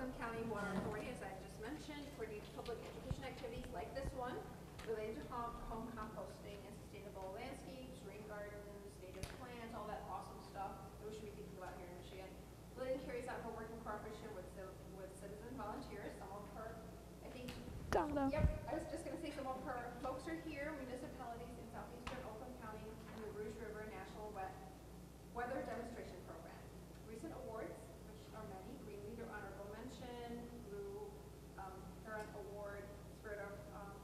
Oakland County Water Authority, as I just mentioned, for these public education activities like this one, related to home composting and sustainable landscapes, rain gardens, native plants, all that awesome stuff that we should be thinking about here in Michigan. Lynn carries out her work in cooperation with citizen volunteers. Some of her, I think, Donna. Yep, I was just going to say some of her folks are here, municipalities in southeastern Oakland County and the Rouge River National Weather Demonstration Program. Recent awards, which are many: Green Leader Honorable Mention, Blue Heron Award, Spirit of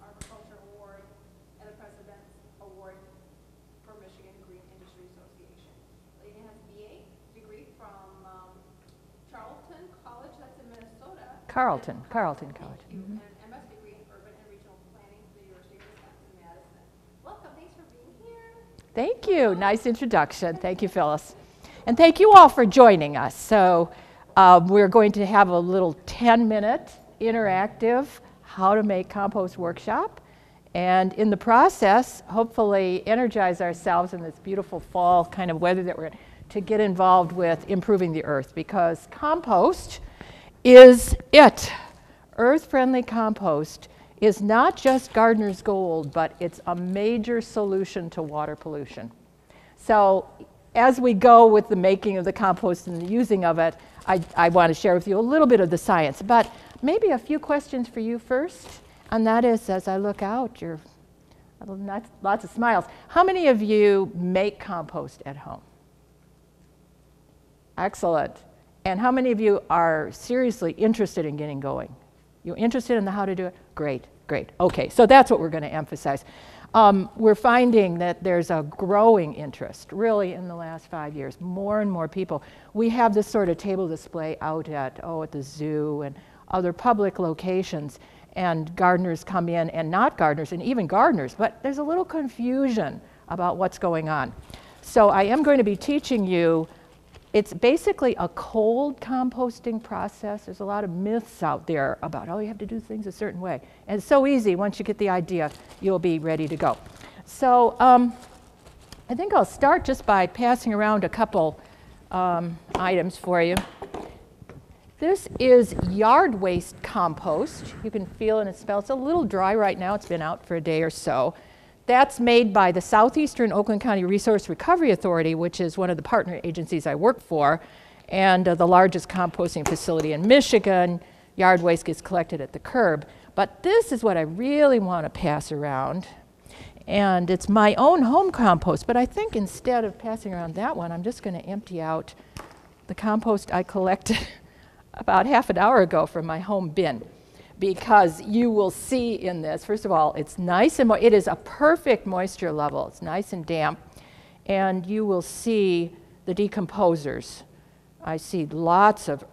Agriculture Award, and the President's Award for Michigan Green Industry Association. Lady has a BA degree from Charlton College, that's in Minnesota. Carleton College. And MS degree in Urban and Regional Planning from the University of Wisconsin-Madison. Welcome, thanks for being here. Thank you. Nice introduction. Thank you, Phyllis. And thank you all for joining us. So we're going to have a little 10-minute interactive how to make compost workshop. And in the process, hopefully energize ourselves in this beautiful fall kind of weather that we're in to get involved with improving the earth, because compost is it. Earth-friendly compost is not just gardener's gold, but it's a major solution to water pollution. So as we go with the making of the compost and the using of it, I want to share with you a little bit of the science, but maybe a few questions for you first, and that is, as I look out, lots of smiles. How many of you make compost at home? Excellent. And how many of you are seriously interested in getting going? You interested in how to do it? Great, great. Okay, so that's what we're going to emphasize. We're finding that there's a growing interest, really, in the last 5 years. More and more people. We have this sort of table display out at the zoo and other public locations, and gardeners come in, and not gardeners, and even gardeners, but there's a little confusion about what's going on. So I am going to be teaching you. It's basically a cold composting process. There's a lot of myths out there about, you have to do things a certain way. And it's so easy. Once you get the idea, you'll be ready to go. So I think I'll start just by passing around a couple items for you. This is yard waste compost. You can feel it and smell. It's a little dry right now. It's been out for a day or so. That's made by the Southeastern Oakland County Resource Recovery Authority, which is one of the partner agencies I work for, and the largest composting facility in Michigan. Yard waste gets collected at the curb. But this is what I really want to pass around. And it's my own home compost, but I think instead of passing around that one, I'm just going to empty out the compost I collected about half an hour ago from my home bin. Because you will see in this, first of all, it's nice and it is a perfect moisture level. It's nice and damp. And you will see the decomposers. I see lots of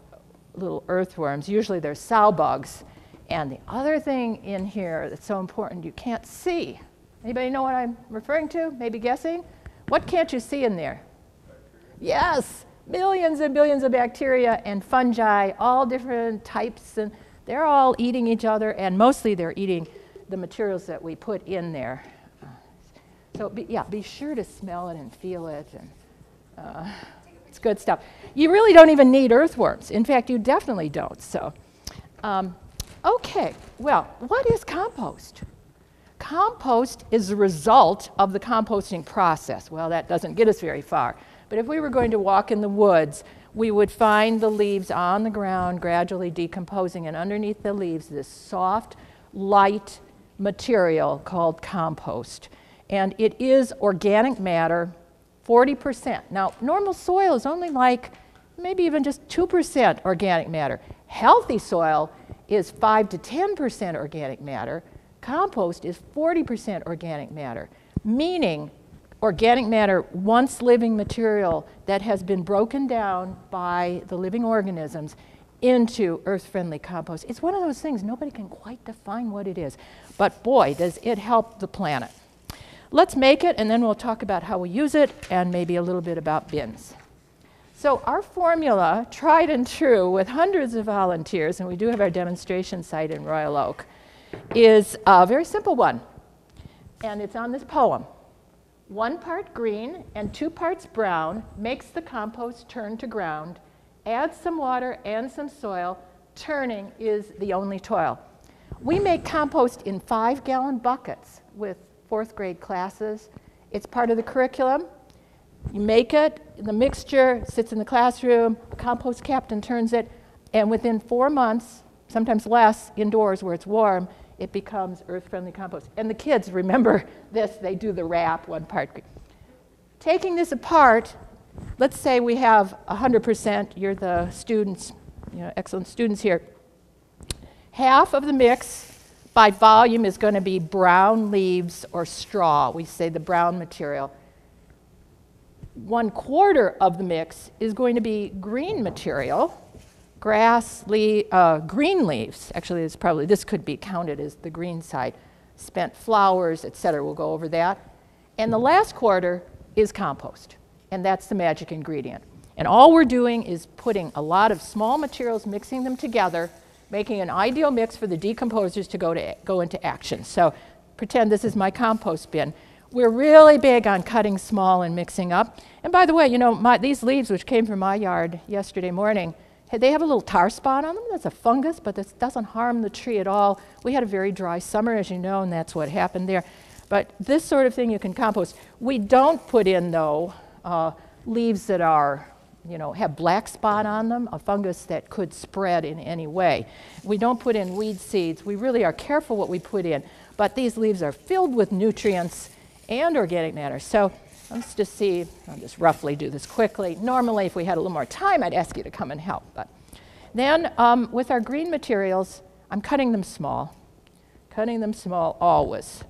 little earthworms. Usually they're sow bugs. And the other thing in here that's so important you can't see. Anybody know what I'm referring to? Maybe guessing? What can't you see in there? Bacteria. Yes, millions and billions of bacteria and fungi, all different types, and they're all eating each other, and mostly they're eating the materials that we put in there. So be sure to smell it and feel it, and it's good stuff. You really don't even need earthworms. In fact, you definitely don't. So, okay, well, what is compost? Compost is the result of the composting process. Well, that doesn't get us very far. But if we were going to walk in the woods, we would find the leaves on the ground gradually decomposing, and underneath the leaves this soft, light material called compost. And it is organic matter, 40%. Now, normal soil is only like maybe even just 2% organic matter. Healthy soil is 5 to 10% organic matter. Compost is 40% organic matter, meaning organic matter, once living material that has been broken down by the living organisms into earth-friendly compost. It's one of those things, nobody can quite define what it is, but boy, does it help the planet. Let's make it, and then we'll talk about how we use it, and maybe a little bit about bins. So our formula, tried and true with hundreds of volunteers, and we do have our demonstration site in Royal Oak, is a very simple one, and it's on this poem. 1 part green and 2 parts brown makes the compost turn to ground. Add some water and some soil turning is the only toil. We make compost in 5-gallon buckets with 4th grade classes. It's part of the curriculum. You make it, the mixture sits in the classroom, a compost captain turns it, and within 4 months, sometimes less, indoors where it's warm, it becomes earth-friendly compost. And the kids remember this, they do the wrap, one part. Taking this apart, let's say we have 100%, you're the students, excellent students here. Half of the mix by volume is going to be brown leaves or straw. We say the brown material. 1/4 of the mix is going to be green material, grass, green leaves. Actually, this could be counted as the green side. Spent flowers, etc. We'll go over that. And the last 1/4 is compost. And that's the magic ingredient. And all we're doing is putting a lot of small materials, mixing them together, making an ideal mix for the decomposers to go into action. So pretend this is my compost bin. We're really big on cutting small and mixing up. And by the way, these leaves, which came from my yard yesterday morning, they have a little tar spot on them. That's a fungus, but this doesn't harm the tree at all. We had a very dry summer, as you know, and that's what happened there. But this sort of thing you can compost. We don't put in, though, leaves that are, have black spot on them, a fungus that could spread in any way. We don't put in weed seeds. We really are careful what we put in. But these leaves are filled with nutrients and organic matter. So let's just see, I'll just roughly do this quickly. Normally, if we had a little more time, I'd ask you to come and help. But then with our green materials, I'm cutting them small always,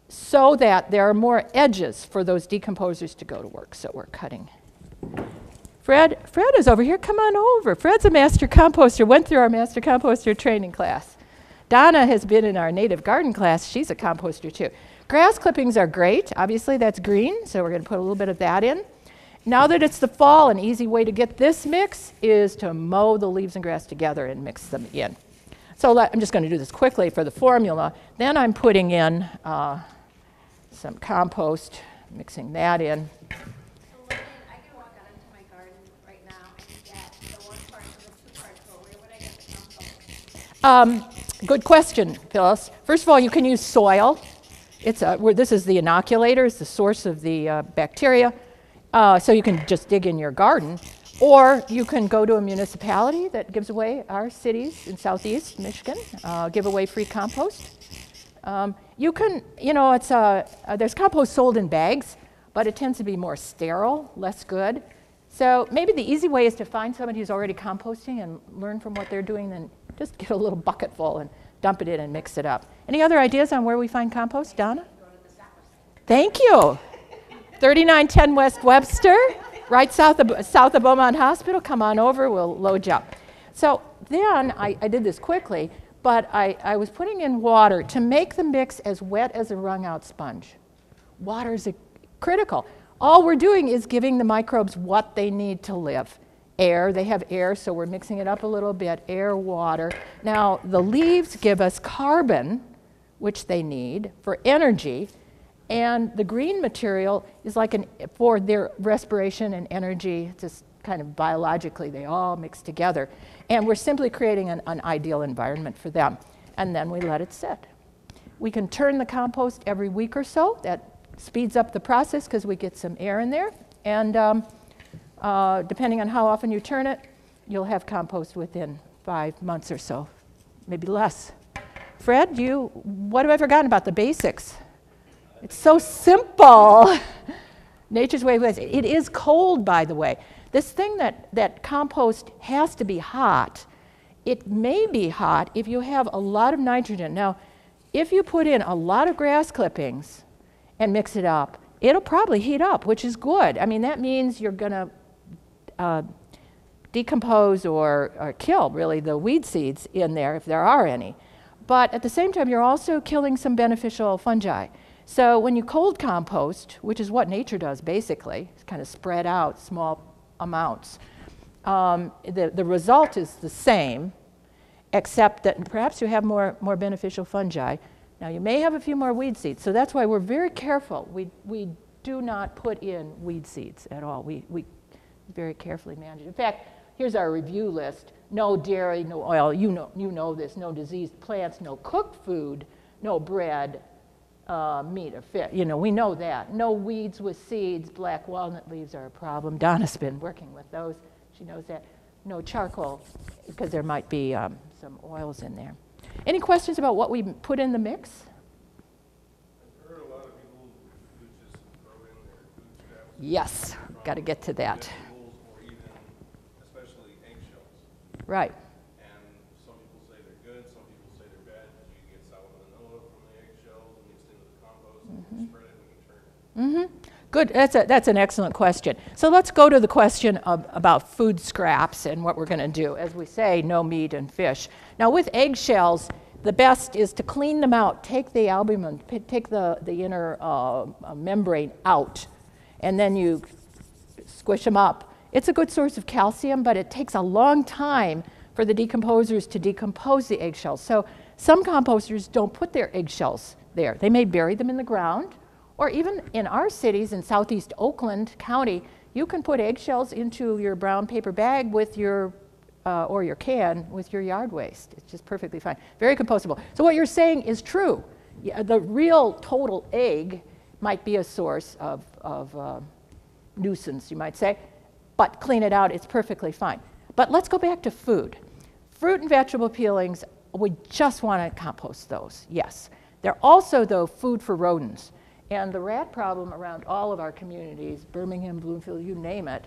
so that there are more edges for those decomposers to go to work. So we're cutting. Fred is over here. Come on over. Fred's a master composter, went through our master composter training class. Donna has been in our native garden class. She's a composter too. Grass clippings are great. Obviously, that's green, so we're going to put a little bit of that in. Now that it's the fall, an easy way to get this mix is to mow the leaves and grass together and mix them in. So I'm just going to do this quickly for the formula. Then I'm putting in some compost, mixing that in. So Lynn, I can walk out into my garden right now and get the 1 part and the 2 parts, but where would I get the compost? Good question, Phyllis. First of all, you can use soil. This is the inoculator, it's the source of the bacteria. So you can just dig in your garden. Or you can go to a municipality that gives away, our cities in southeast Michigan, give away free compost. You can, there's compost sold in bags, but it tends to be more sterile, less good. So maybe the easy way is to find somebody who's already composting and learn from what they're doing, then just get a little bucket full and dump it in and mix it up. Any other ideas on where we find compost, Donna? Thank you. 3910 West Webster, right south of Beaumont Hospital. Come on over, we'll load you up. So then I did this quickly, but I was putting in water to make the mix as wet as a wrung-out sponge. Water is critical. All we're doing is giving the microbes what they need to live. Air, they have air, so we're mixing it up a little bit, air, water. Now, the leaves give us carbon, which they need for energy, and the green material is like for their respiration and energy, just kind of biologically, they all mix together. And we're simply creating an ideal environment for them. And then we let it sit. We can turn the compost every week or so. That speeds up the process because we get some air in there. And depending on how often you turn it, you'll have compost within 5 months or so, maybe less. Fred, what have I forgotten about the basics? It's so simple. Nature's way of life. It is cold, by the way. This thing that compost has to be hot. It may be hot if you have a lot of nitrogen. Now, if you put in a lot of grass clippings and mix it up, it'll probably heat up, which is good. I mean, that means you're going to decompose or kill, really, the weed seeds in there, if there are any. But at the same time, you're also killing some beneficial fungi. So when you cold compost, which is what nature does basically, it's kind of spread out small amounts, the result is the same, except that perhaps you have more beneficial fungi. Now you may have a few more weed seeds, so that's why we're very careful. We do not put in weed seeds at all. We very carefully manage it. In fact, here's our review list. no dairy, no oil, you know this, no diseased plants, no cooked food, no bread, meat or fish. You know, we know that. No weeds with seeds, black walnut leaves are a problem. Donna's been working with those. She knows that. No charcoal, because there might be some oils in there. Any questions about what we put in the mix? I've heard a lot of people who just throw in their food scraps. Yes, got to get to that. Vegetables or even, especially eggshells. Right. And some people say they're good, some people say they're bad. You get salmonella from the eggshells mixed into the compost and you spread it when you turn it. Good, that's an excellent question. So let's go to the question about food scraps and what we're going to do. As we say, no meat and fish. Now with eggshells, the best is to clean them out, take the albumin, take the inner membrane out, and then you squish them up. It's a good source of calcium, but it takes a long time for the decomposers to decompose the eggshells. So some composters don't put their eggshells there. They may bury them in the ground, or even in our cities in southeast Oakland County, you can put eggshells into your brown paper bag with your, or your can with your yard waste. It's just perfectly fine. Very compostable. So what you're saying is true. Yeah, the real total egg might be a source of nuisance, you might say, but clean it out, it's perfectly fine. But let's go back to food. Fruit and vegetable peelings, we just want to compost those, yes. They're also, though, food for rodents. And the rat problem around all of our communities, Birmingham, Bloomfield, you name it,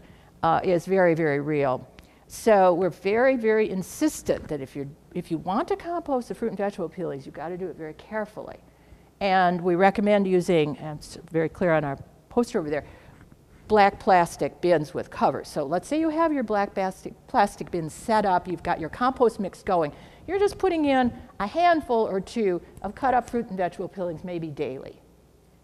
is very, very real. So we're very, very insistent that if you want to compost the fruit and vegetable peelings, you've got to do it very carefully. And we recommend using, and it's very clear on our poster over there, black plastic bins with covers. So let's say you have your black plastic bins set up, you've got your compost mix going. You're just putting in a handful or two of cut up fruit and vegetable peelings, maybe daily.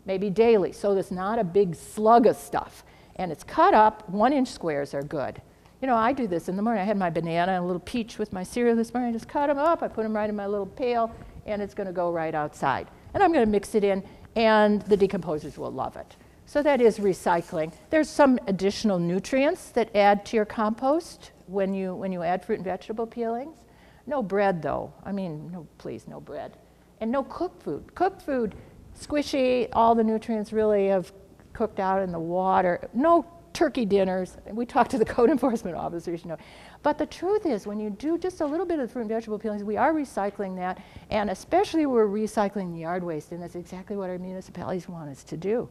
Maybe daily, so there's not a big slug of stuff. And it's cut up, 1-inch squares are good. You know, I do this in the morning. I had my banana and a little peach with my cereal this morning. I just cut them up, I put them right in my little pail, and it's gonna go right outside. And I'm gonna mix it in, and the decomposers will love it. So that is recycling. There's some additional nutrients that add to your compost when you add fruit and vegetable peelings. No bread, though. I mean, no, please, no bread. And no cooked food. Cooked food, squishy, all the nutrients really have cooked out in the water. No turkey dinners. We talked to the code enforcement officers, you know. But the truth is, when you do just a little bit of fruit and vegetable peelings, we are recycling that, and especially we're recycling the yard waste, and that's exactly what our municipalities want us to do.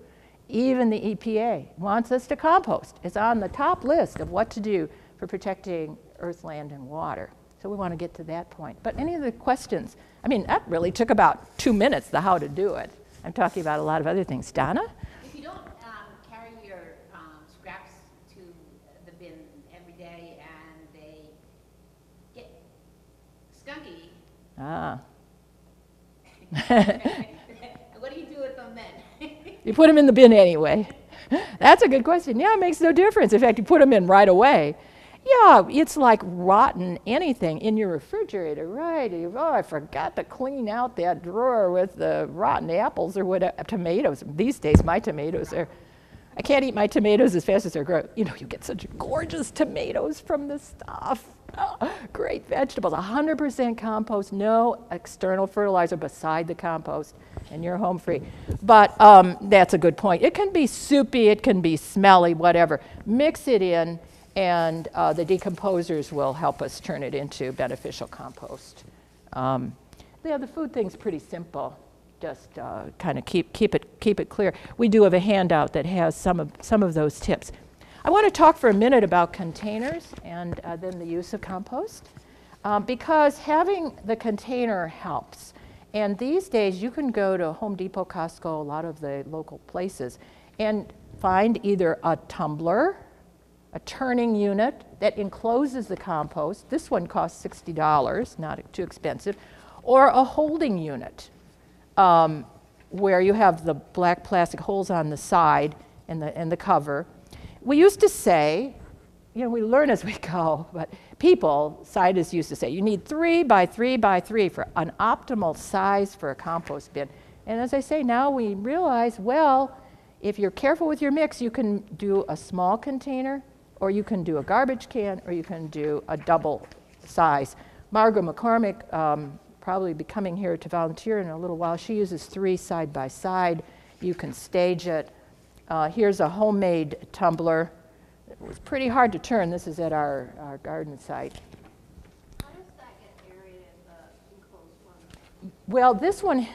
Even the EPA wants us to compost. It's on the top list of what to do for protecting earth, land, and water. So we want to get to that point. But any other questions? I mean, that really took about 2 minutes, the how to do it. I'm talking about a lot of other things. Donna? If you don't carry your scraps to the bin every day and they get skunky, what do you do with them then? You put them in the bin anyway. That's a good question. Yeah, it makes no difference. In fact, you put them in right away. Yeah, it's like rotten anything in your refrigerator, right? Oh, I forgot to clean out that drawer with the rotten apples or whatever, tomatoes. These days, my tomatoes are, I can't eat my tomatoes as fast as they're grown. You know, you get such gorgeous tomatoes from this stuff. Oh, great vegetables, 100% compost, no external fertilizer beside the compost, and you're home free. But that's a good point. It can be soupy, it can be smelly, whatever. Mix it in, and the decomposers will help us turn it into beneficial compost. Yeah, the food thing's pretty simple. Just kind of keep it clear. We do have a handout that has some of those tips. I want to talk for a minute about containers and then the use of compost, because having the container helps. And these days, you can go to Home Depot, Costco, a lot of the local places, and find either a tumbler, a turning unit that encloses the compost. This one costs $60, not too expensive, or a holding unit where you have the black plastic holes on the side and the cover. We used to say, you know, we learn as we go, but people, scientists used to say, you need 3 by 3 by 3 for an optimal size for a compost bin. And as I say, now we realize, well, if you're careful with your mix, you can do a small container, or you can do a garbage can, or you can do a double size. Margot McCormick probably be coming here to volunteer in a little while. She uses 3 side by side. You can stage it. Here's a homemade tumbler. It was pretty hard to turn. This is at our garden site. How does that get aerated, the enclosed one? Well, this one,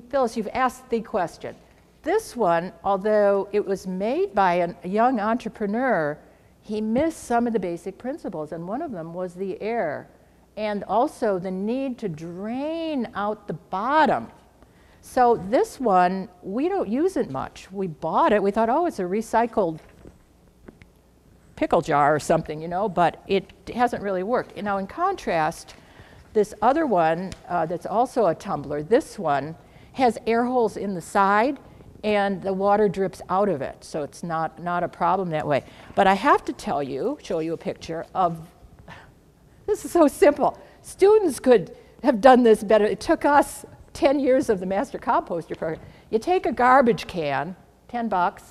Phyllis, you've asked the question. This one, although it was made by a young entrepreneur, he missed some of the basic principles, and one of them was the air, and also the need to drain out the bottom. So this one, we don't use it much. We bought it. We thought, oh, it's a recycled pickle jar or something, you know, but it hasn't really worked. And now, in contrast, this other one that's also a tumbler, this one has air holes in the side, and the water drips out of it, so it's not a problem that way. But I have to tell you, show you a picture of, this is so simple. Students could have done this better. It took us 10 years of the Master Composter program. You take a garbage can, $10,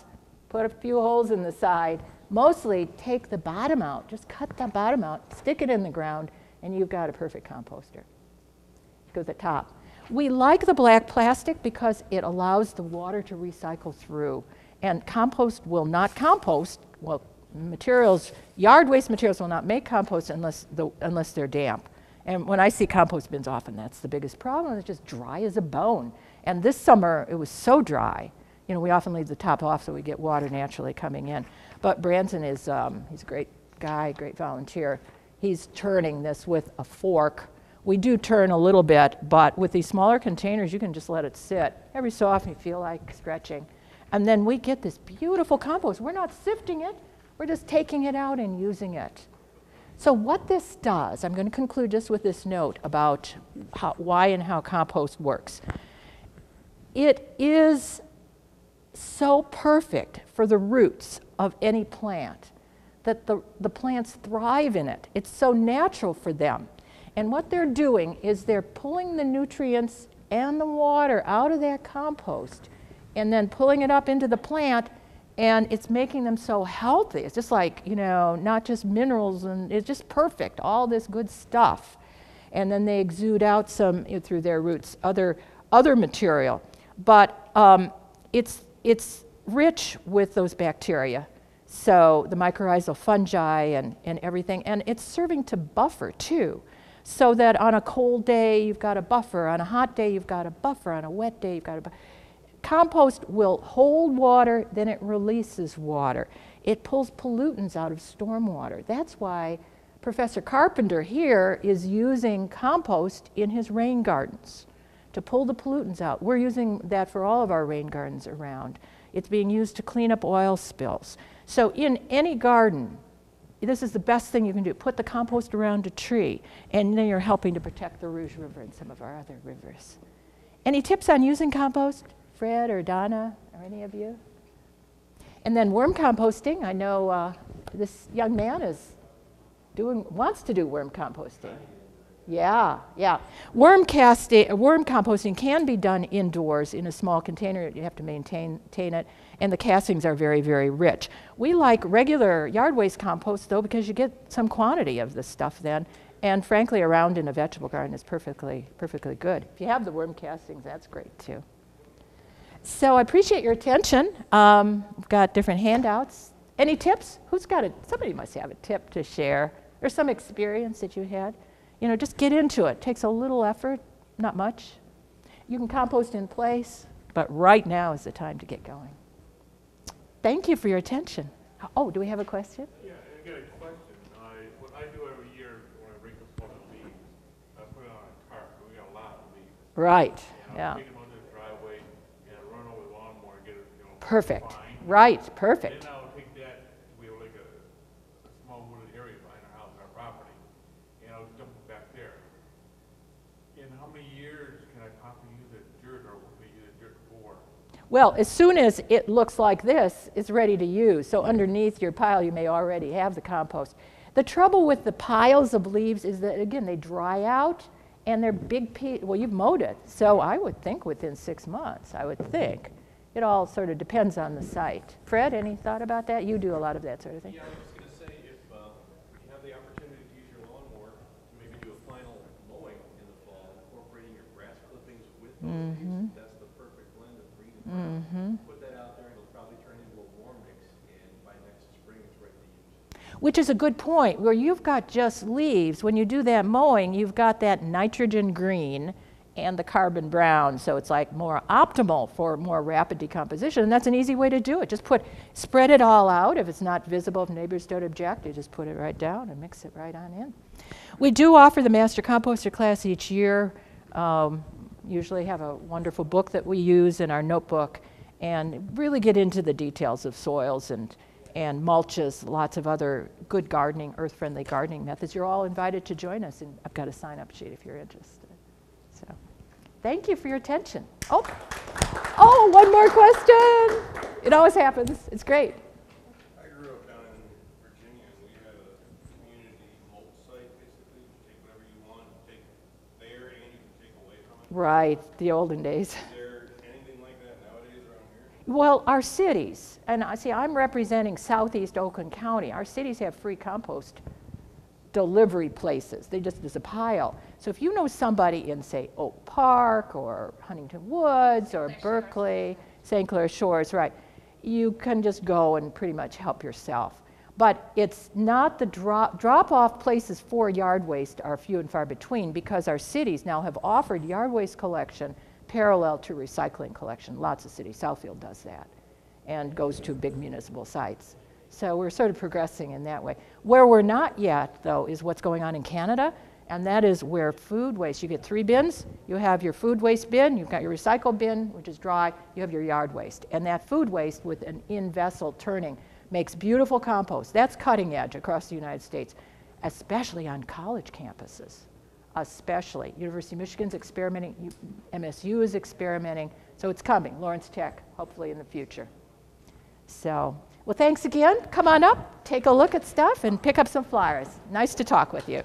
put a few holes in the side, mostly take the bottom out, just cut the bottom out, stick it in the ground, and you've got a perfect composter. Go to the top. We like the black plastic because it allows the water to recycle through. And compost will not compost, well, materials, yard waste materials will not make compost unless they're damp. And when I see compost bins often, that's the biggest problem. It's just dry as a bone. And this summer, it was so dry. You know, we often leave the top off so we get water naturally coming in. But Branson is, he's a great guy, great volunteer. He's turning this with a fork. We do turn a little bit, but with these smaller containers, you can just let it sit. Every so often you feel like stretching. And then we get this beautiful compost. We're not sifting it, we're just taking it out and using it. So what this does, I'm going to conclude just with this note about why and how compost works. It is so perfect for the roots of any plant that the plants thrive in it. It's so natural for them. And what they're doing is they're pulling the nutrients and the water out of that compost and then pulling it up into the plant, and it's making them so healthy. It's just like, you know, not just minerals, and it's just perfect, all this good stuff. And then they exude out some, through their roots, other material. But it's rich with those bacteria. So the mycorrhizal fungi and everything, and it's serving to buffer too. So that on a cold day, you've got a buffer. On a hot day, you've got a buffer. On a wet day, you've got a buffer. Compost will hold water, then it releases water. It pulls pollutants out of stormwater. That's why Professor Carpenter here is using compost in his rain gardens to pull the pollutants out. We're using that for all of our rain gardens around. It's being used to clean up oil spills. So in any garden, this is the best thing you can do. Put the compost around a tree, and then you're helping to protect the Rouge River and some of our other rivers. Any tips on using compost? Fred or Donna or any of you? And then worm composting. I know this young man wants to do worm composting. Yeah. Worm composting can be done indoors in a small container. You have to maintain it. And the castings are very, very rich. We like regular yard waste compost, though, because you get some quantity of this stuff then. And frankly, around in a vegetable garden is perfectly good. If you have the worm castings, that's great, too. So I appreciate your attention. We've got different handouts. Any tips? Somebody must have a tip to share, or some experience that you had. You know, just get into it. It takes a little effort, not much. You can compost in place, but right now is the time to get going. Thank you for your attention. Oh, do we have a question? Yeah, I got a question. What I do every year when I rake up all the leaves, I put it on a cart. We got a lot of leaves. Right, and yeah. I'll take them under the driveway and run over the lawnmower and get it, Perfect. fine. Right, perfect. And then I'll take that, we have like a small wooded area behind our house, our property, and I'll dump it back there. In how many years can I possibly use that dirt, or what we use that dirt for? Well, as soon as it looks like this, it's ready to use. So underneath your pile, you may already have the compost. The trouble with the piles of leaves is that, again, they dry out, and they're big pieces. Well, you've mowed it, so I would think within 6 months, I would think. It all sort of depends on the site. Fred, any thought about that? You do a lot of that sort of thing. Yeah, I was just going to say, if you have the opportunity to use your lawnmower, That's the perfect blend of green and brown. Put that out there and it'll probably turn into a warm mix, and by next spring it's ready to use. Which is a good point. Where you've got just leaves, when you do that mowing, you've got that nitrogen green and the carbon brown, so it's like more optimal for more rapid decomposition, and that's an easy way to do it. Just spread it all out. If it's not visible, if neighbors don't object, you just put it right down and mix it right on in. We do offer the Master Composter class each year. Usually have a wonderful book that we use in our notebook and really get into the details of soils and mulches, lots of other good gardening, earth-friendly gardening methods. You're all invited to join us, and I've got a sign-up sheet if you're interested. So, thank you for your attention. Oh, one more question. It always happens. It's great. I grew up down in Virginia, and we had a community mulch site, basically. You take whatever you want, take there, and you can take away from it. Right, the olden days. Is there anything like that nowadays around here? Well, our cities, and I'm representing Southeast Oakland County. Our cities have free compost delivery places. There's a pile. So if you know somebody in, say, Oak Park or Huntington Woods or Berkeley, St. Clair Shores, right, you can just go and pretty much help yourself. But it's not the drop-off places for yard waste are few and far between, because our cities now have offered yard waste collection parallel to recycling collection. Lots of cities, Southfield does that, and goes to big municipal sites. So we're sort of progressing in that way. Where we're not yet, though, is what's going on in Canada, and that is where food waste, you get 3 bins. You have your food waste bin, you've got your recycle bin, which is dry, you have your yard waste. And that food waste with an in-vessel turning makes beautiful compost. That's cutting edge across the United States, especially on college campuses, especially. University of Michigan's experimenting, MSU is experimenting, so it's coming. Lawrence Tech, hopefully in the future. So, well, thanks again. Come on up, take a look at stuff, and pick up some flyers. Nice to talk with you.